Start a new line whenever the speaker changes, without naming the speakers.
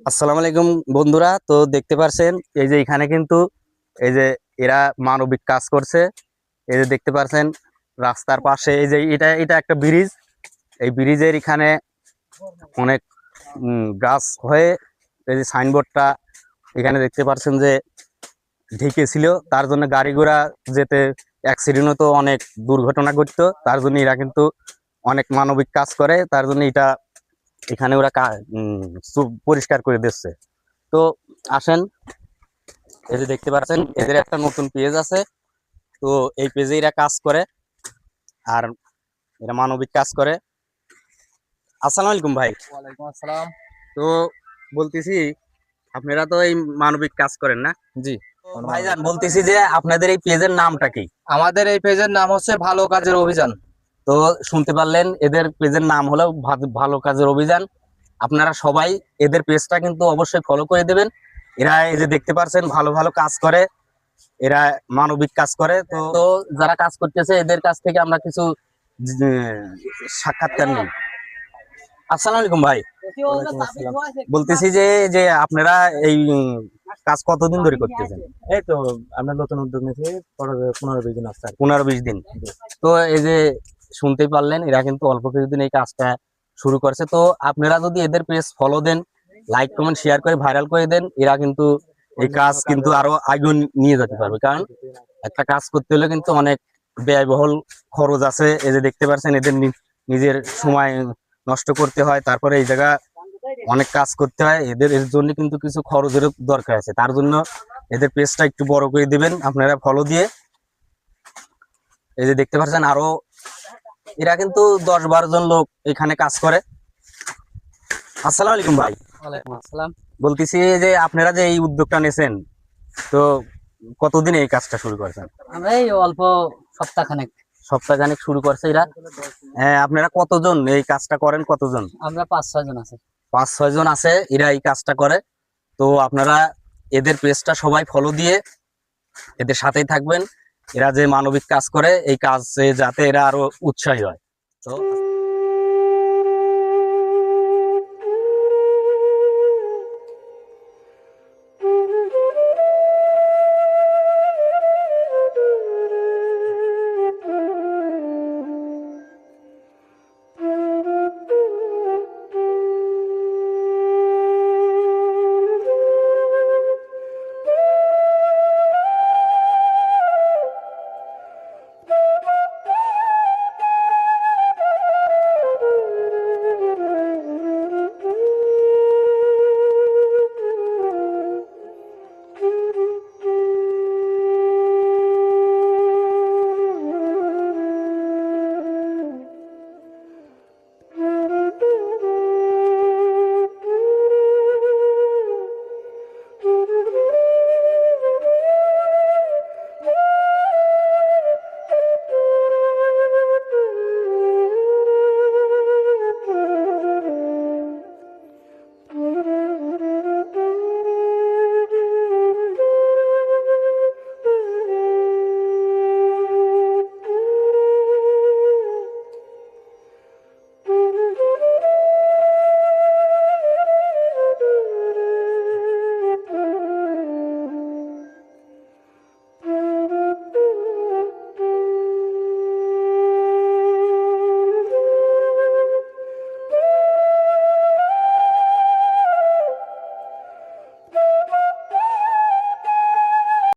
আসসালামু আলাইকুম বন্ধুরা। তো দেখতে পাচ্ছেন এই যে এখানে কিন্তু এই যে এরা মানবিক কাজ করছে। এই যে দেখতে পাচ্ছেন রাস্তার পাশে এই যে এটা এটা একটা ব্রিজ। এই ব্রিজের এখানে অনেক গাছ হয়ে এই যে সাইনবোর্ডটা এখানে দেখতে পাচ্ছেন যে ঢেকে ছিল, তার জন্য গাড়ি ঘোড়া যেতে অ্যাক্সিডেন্ট হতো, অনেক দুর্ঘটনা ঘটতো। তার জন্য এরা কিন্তু অনেক মানবিক কাজ করে, তার জন্য এটা এখানে ওরা পরিষ্কার করে দিচ্ছে। তো আসেন, এই যে দেখতে পাচ্ছেন এদের একটা নতুন পেজ আছে। তো এই পেজে এরা কাজ করে আর এরা মানবিক কাজ করে। আসসালামু আলাইকুম ভাই।
ওয়ালাইকুম আসসালাম।
তো বলতেছি আপনারা তো এই মানবিক কাজ করেন না?
জি,
ভাইজান বলতেছি যে আপনাদের এই পেজের নামটা কি?
আমাদের এই পেজের নাম হচ্ছে ভালো কাজের অভিযান।
তো শুনতে পারলেন এদের পেজের নাম হলো ভালো কাজের অভিযান। আপনারা সবাই এদের পেজটা কিন্তু অবশ্যই ফলো করে দেবেন। এরা এই যে দেখতে পাচ্ছেন ভালো ভালো কাজ করে, এরা মানবিক কাজ করে। তো তো যারা কাজ করতেছে এদের কাছ থেকে আমরা কিছু সাক্ষাৎকার নেই। আসসালামু আলাইকুম ভাই। বলতেছি যে যে আপনারা এই কাজ কতদিন ধরে করতেছেন?
এই তো আমরা নতুন উদ্যোগ নিয়েছি, 15-20 দিন আসছে।
15-20 দিন। তো এই যে শুনতেই পারলেন এরা কিন্তু অল্প কিছুদিন এই কাজটা শুরু করছে। তো আপনারা যদি এদের পেজ ফলো দেন, লাইক কমেন্ট শেয়ার করে ভাইরাল করে দেন, এরা কিন্তু এই কাজ কিন্তু আরো আগে নিয়ে যেতে পারবে। কারণ একটা কাজ করতে হলে কিন্তু অনেক ব্যয়বহুল খরচ আছে। এই যে দেখতে পাচ্ছেন এদের নিজের সময় নষ্ট করতে হয়, তারপরে এই জায়গা অনেক কাজ করতে হয়। এদের এর জন্য কিন্তু কিছু খরচের দরকার আছে। তার জন্য এদের পেজটা একটু বড় করে দিবেন আপনারা ফলো দিয়ে। এই যে দেখতে পাচ্ছেন আরো এরা কিন্তু 10-12 জন লোক এখানে কাজ করে। আসসালামু আলাইকুম ভাই।
ওয়ালাইকুম আসসালাম।
বলতেছি যে আপনারা যে এই উদ্যোগটা নিয়েছেন, তো কতদিন এই কাজটা শুরু করেছেন?
আমরা এই অল্প সপ্তাহখানেক।
সপ্তাহখানেক শুরু করছে এরা। আপনারা কতজন এই কাজটা করেন? কতজন?
আমরা 5-6 জন আছি।
5-6 জন আছে এরা এই কাজটা করে। তো আপনারা এদের পেজটা সবাই ফলো দিয়ে এদের সাথেই থাকবেন। এরা যে মানবিক কাজ করে এই কাজে যাতে এরা আরো উৎসাহী হয়। তো